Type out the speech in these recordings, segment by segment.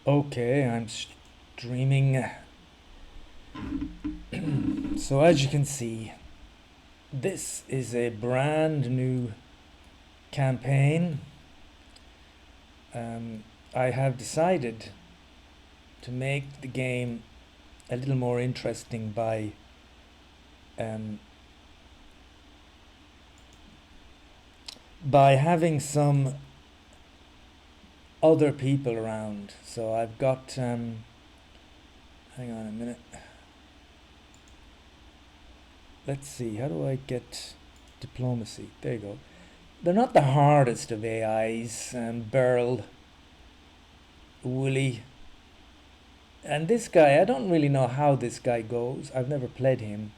Okay, I'm streaming. So as you can see, this is a brand new campaign. I have decided to make the game a little more interesting um, by having some other people around. So I've got, hang on a minute. Let's see, how do I get diplomacy? There you go. They're not the hardest of AIs. Beryl, Wooly, and this guy, I don't really know how this guy goes. I've never played him.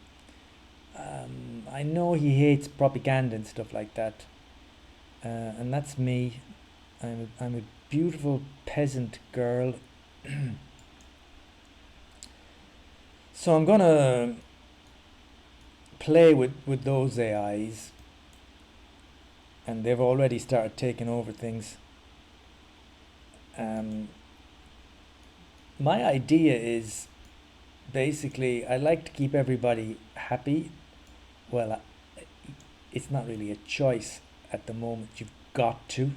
I know he hates propaganda and stuff like that. And that's me. I'm a beautiful peasant girl. So I'm gonna play with those AIs, and they've already started taking over things. My idea is basically I like to keep everybody happy. Well, it's not really a choice at the moment. Got to.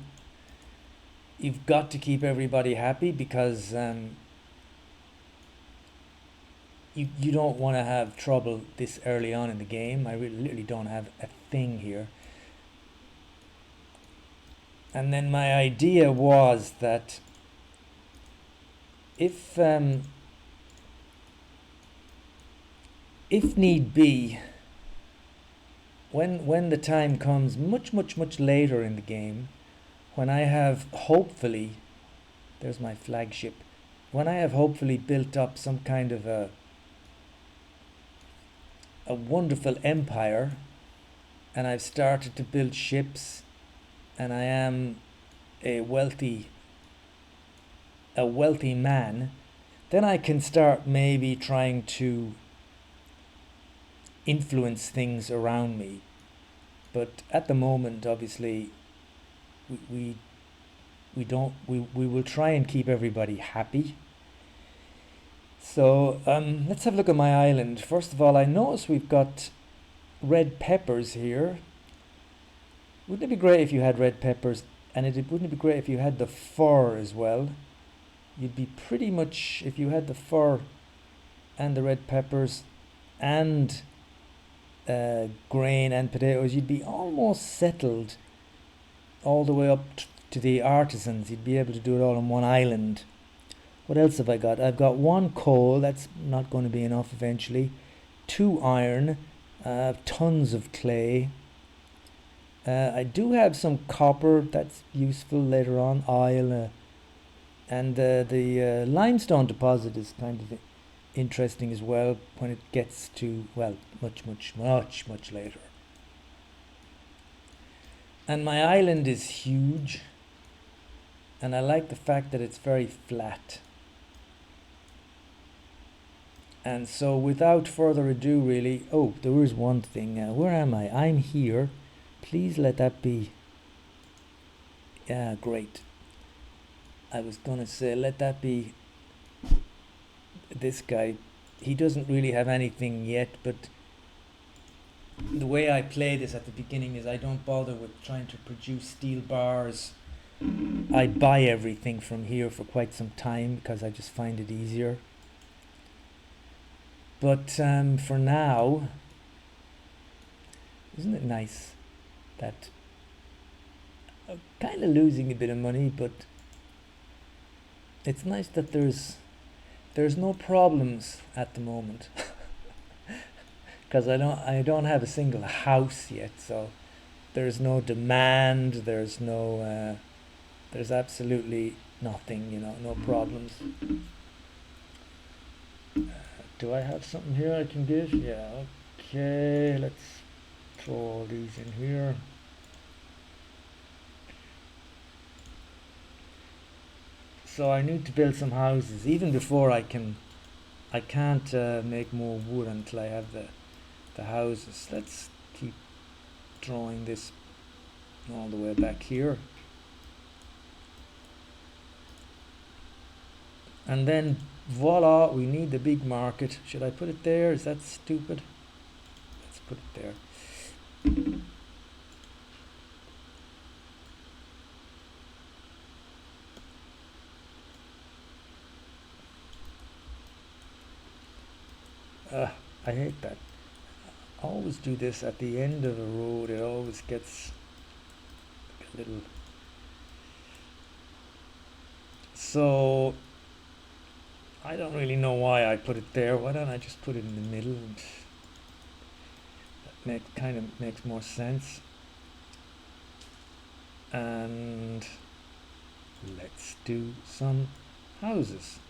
You've got to keep everybody happy because you don't want to have trouble this early on in the game. I really literally don't have a thing here. And then my idea was that if need be, when the time comes much later in the game, when I have hopefully, there's my flagship, when I have hopefully built up some kind of a wonderful empire, and I've started to build ships, and I am a wealthy man, then I can start maybe trying to influence things around me. But at the moment, obviously, we don't we will try and keep everybody happy. So let's have a look at my island. First of all, I notice we've got red peppers here. Wouldn't it be great if you had red peppers? And wouldn't it be great if you had the fur as well? You'd be pretty much, if you had the fur and the red peppers and grain and potatoes, you'd be almost settled all the way up to the artisans. You'd be able to do it all on one island. What else have I got? I've got one coal. That's not going to be enough eventually. 2 iron. Tons of clay. I do have some copper. That's useful later on. Oil. And the limestone deposit is kind of interesting as well when it gets to, well, much later. And my island is huge, and I like the fact that it's very flat. And so without further ado, really, oh, there is one thing. Where am I? I'm here. Please let that be. Yeah, great. I was gonna say, let that be this guy. He doesn't really have anything yet, but the way I play this at the beginning is I don't bother with trying to produce steel bars. I buy everything from here for quite some time because I just find it easier. But for now, isn't it nice that I'm kind of losing a bit of money, but it's nice that there's no problems at the moment because I don't have a single house yet, so there's no demand, there's absolutely nothing, no problems. Do I have something here I can give? Yeah, okay, let's throw all these in here. So I need to build some houses even before I can't make more wood until I have the houses. Let's keep drawing this all the way back here. And then voila, we need the big market. Should I put it there? Is that stupid? Let's put it there. I hate that. I always do this at the end of a road. It always gets a little. So I don't really know why I put it there. Why don't I just put it in the middle? And that kind of makes more sense. And let's do some houses.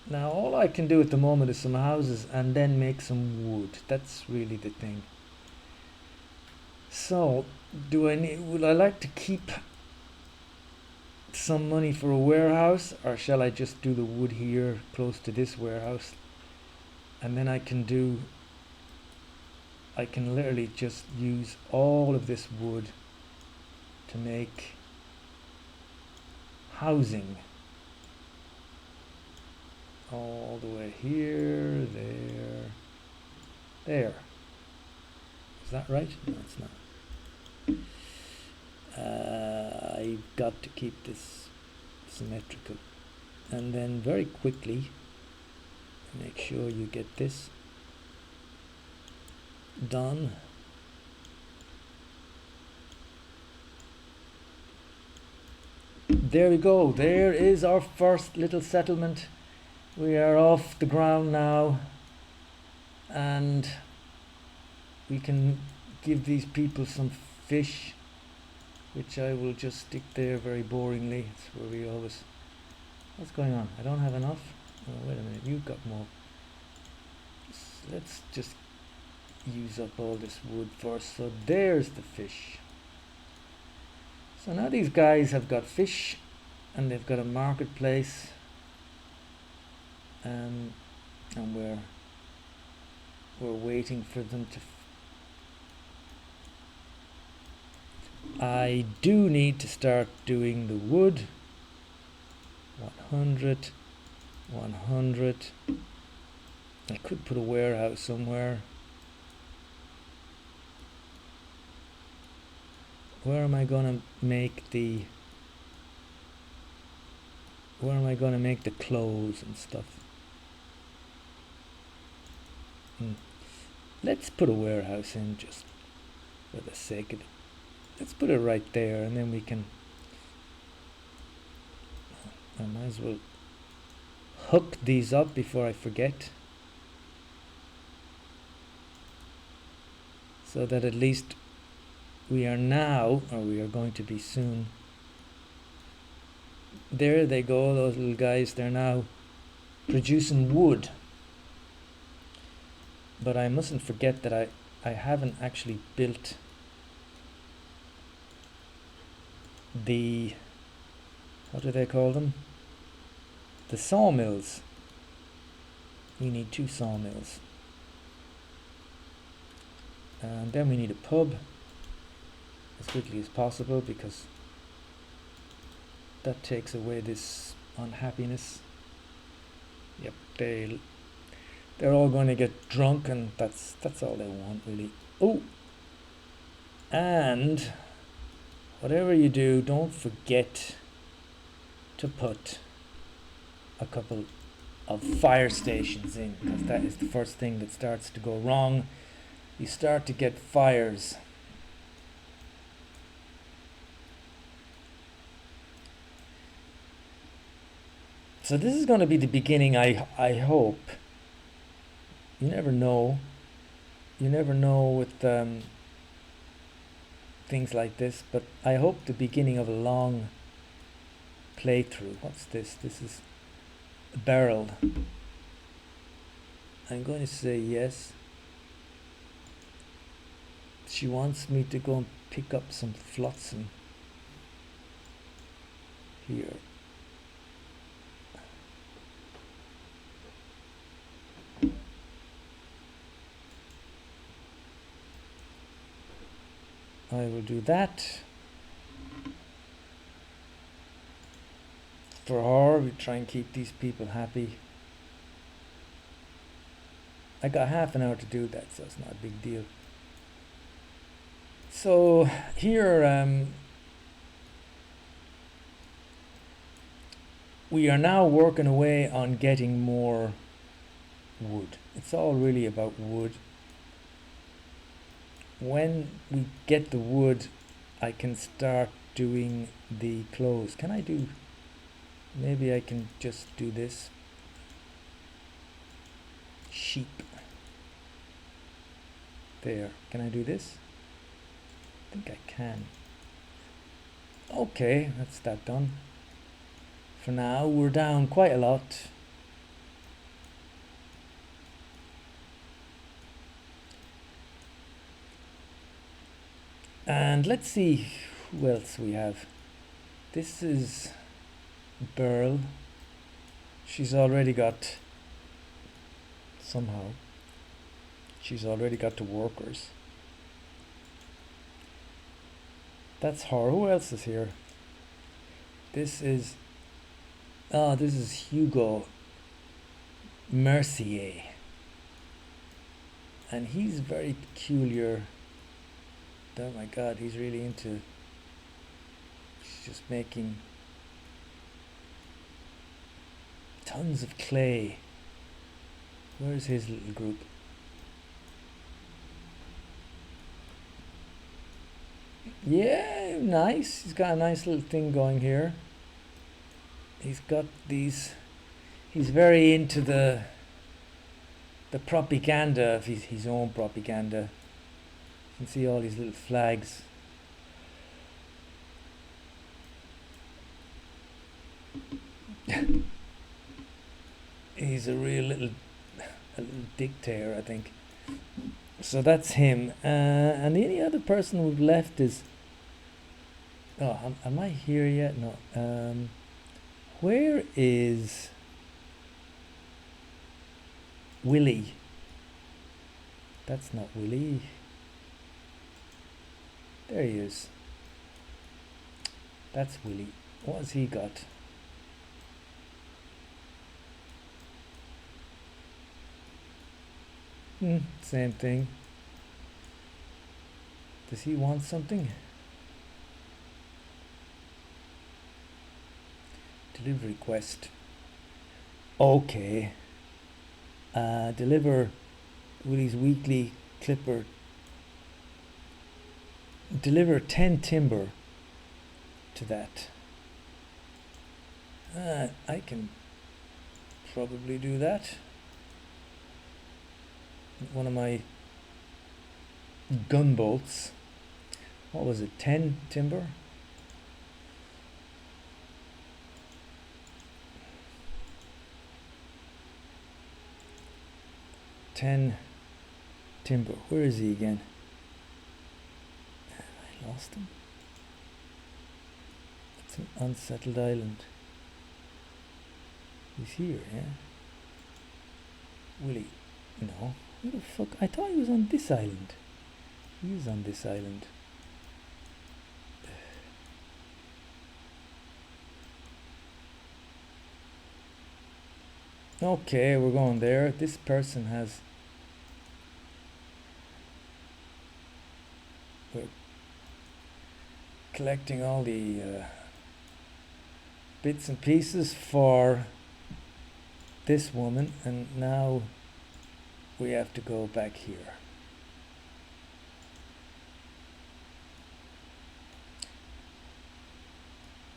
Now all I can do at the moment is some houses and then make some wood. That's really the thing. So would I like to keep some money for a warehouse, or shall I just do the wood here close to this warehouse? And then I can literally just use all of this wood to make housing all the way here, there. Is that right? No, it's not. I've got to keep this symmetrical. And then very quickly, make sure you get this done. There we go. There is our first little settlement. We are off the ground now, and we can give these people some fish, which I will just stick there very boringly. It's where we always. What's going on? I don't have enough. Oh, wait a minute. You've got more. Let's just use up all this wood first. So there's the fish. So now these guys have got fish, and they've got a marketplace, and we're waiting for them to. I do need to start doing the wood. 100, 100. I could put a warehouse somewhere. Where am I gonna make the clothes and stuff? Let's put a warehouse in just for the sake of it. Let's put it right there, and then we can. I might as well hook these up before I forget, so that at least we are now, or we are going to be soon. There they go, those little guys. They're now producing wood. But I mustn't forget that I haven't actually built the, what do they call them? The sawmills. We need 2 sawmills. And then we need a pub as quickly as possible, because that takes away this unhappiness. Yep, they're all going to get drunk, and that's all they want, really. Oh, and whatever you do, don't forget to put a couple of fire stations in, because that is the first thing that starts to go wrong. You start to get fires. So this is going to be the beginning, I hope. You never know. You never know with things like this, but I hope the beginning of a long playthrough. What's this? This is barreled. I'm going to say yes. She wants me to go and pick up some flotsam here. I will do that. for her. We try and keep these people happy. I got half an hour to do that, so it's not a big deal. So here we are now working away on getting more wood. It's all really about wood. When we get the wood, I can start doing the clothes. Can I do... Maybe I can just do this. Sheep. There. Can I do this? I think I can. Okay, that's that done. For now, we're down quite a lot. And let's see who else we have. This is Burl. She's already got... Somehow. She's already got the workers. That's her. Who else is here? This is... this is Hugo Mercier. And he's very peculiar. Oh my god, he's really into... He's just making tons of clay. Where's his little group? Yeah, nice. He's got a nice little thing going here. He's got these... He's very into the propaganda of his own propaganda. You can see all these little flags. He's a little dictator, I think. So that's him. And the only other person we've left is... Oh, am I here yet? No. Where is Willie? That's not Willie. There he is. That's Willie. What has he got? Same thing. Does he want something? Delivery quest. Okay. Deliver Willie's weekly clipper. Deliver 10 timber to that. I can probably do that. One of my gunboats. What was it? 10 timber? Timber. Where is he again? I lost him. It's an unsettled island. He's here, yeah? Willie. No. Who the fuck? I thought he was on this island. He is on this island. Okay, we're going there. This person has... We're collecting all the bits and pieces for this woman, and now we have to go back here.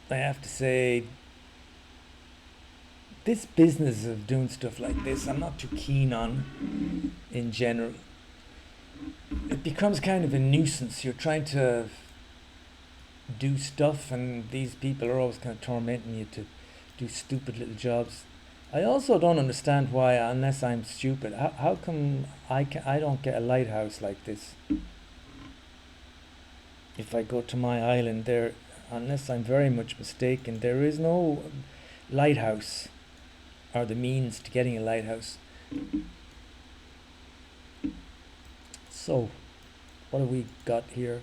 I have to say, this business of doing stuff like this, I'm not too keen on in general. It becomes kind of a nuisance. You're trying to do stuff and these people are always kind of tormenting you to do stupid little jobs. I also don't understand why, unless I'm stupid, how come I don't get a lighthouse like this? If I go to my island there, unless I'm very much mistaken, there is no lighthouse or the means to getting a lighthouse. So, what have we got here?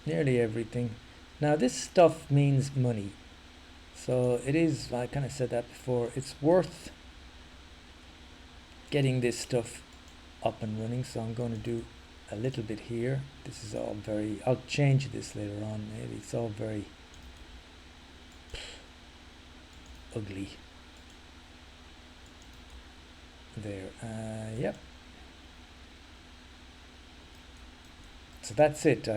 Nearly everything. Now this stuff means money. So it is, I kind of said that before, it's worth getting this stuff up and running. So I'm going to do a little bit here. This is all very, I'll change this later on maybe. It's all very ugly. There, yep. So that's it.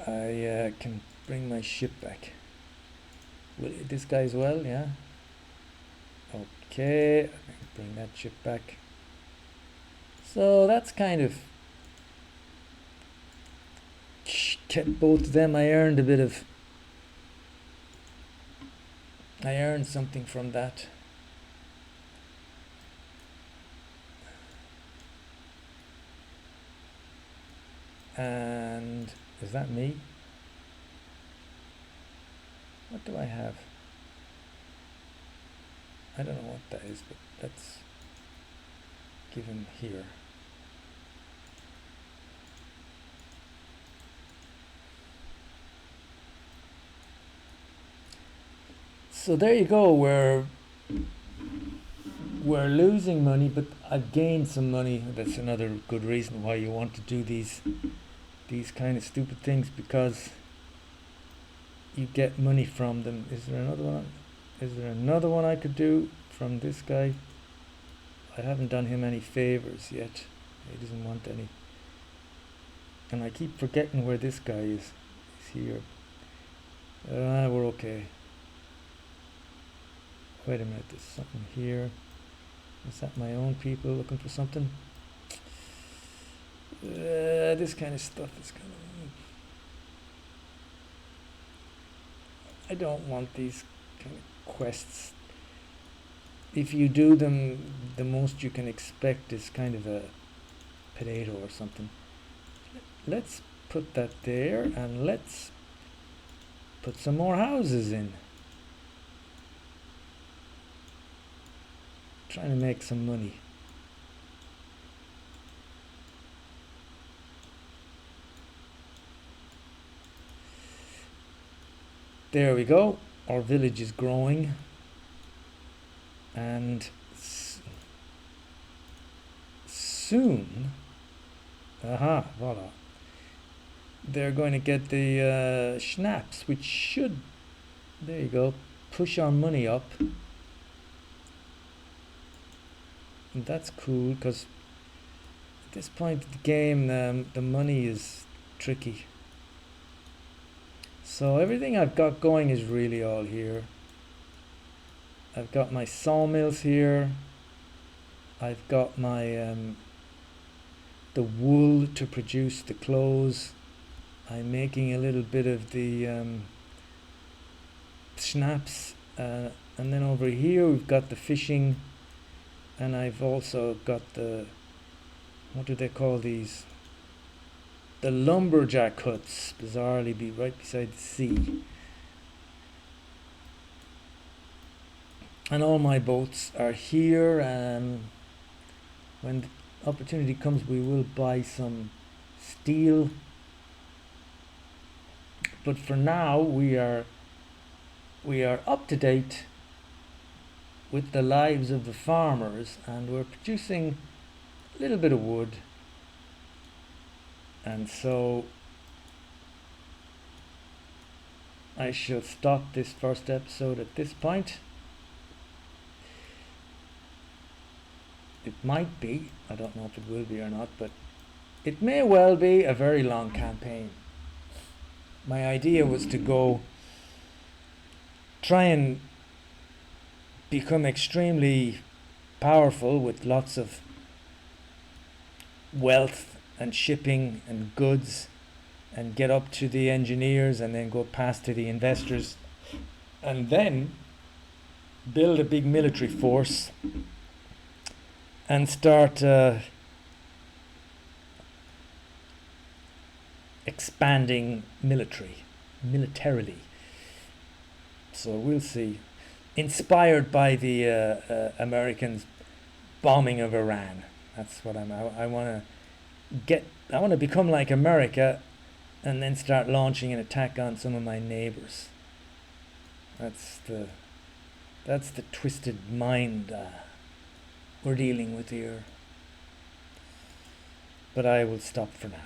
I can bring my ship back. Will this guy as well? Yeah. Okay, I can bring that ship back. So that's kind of kept both of them. I earned something from that. And is that me? What do I have? I don't know what that is, but let's give him here. So there you go. We're losing money, but I've gained some money. That's another good reason why you want to do these kind of stupid things, because you get money from them. Is there another one? Is there another one I could do from this guy? I haven't done him any favors yet. He doesn't want any. And I keep forgetting where this guy is. He's here. We're okay. Wait a minute, there's something here. Is that my own people looking for something? This kind of stuff is kind of... I don't want these kind of quests. If you do them, the most you can expect is kind of a potato or something. Let's put that there, and let's put some more houses in. Trying to make some money. There we go. Our village is growing, and soon, voila, they're going to get the schnapps, which should, there you go, push our money up. And that's cool, because at this point of the game, the money is tricky. So everything I've got going is really all here. I've got my sawmills here. I've got my the wool to produce the clothes. I'm making a little bit of the schnapps, and then over here we've got the fishing. And I've also got the, what do they call these? The lumberjack huts, bizarrely be right beside the sea. And all my boats are here. When the opportunity comes, we will buy some steel. But for now, we are up to date with the lives of the farmers, and we're producing a little bit of wood. And so I shall stop this first episode at this point. It might be, I don't know if it will be or not, but it may well be a very long campaign. My idea was to go try and become extremely powerful with lots of wealth and shipping and goods, and get up to the engineers, and then go past to the investors, and then build a big military force and start expanding militarily. So we'll see. Inspired by the Americans' bombing of Iran. That's what I want to become like America and then start launching an attack on some of my neighbours. That's the twisted mind we're dealing with here. But I will stop for now.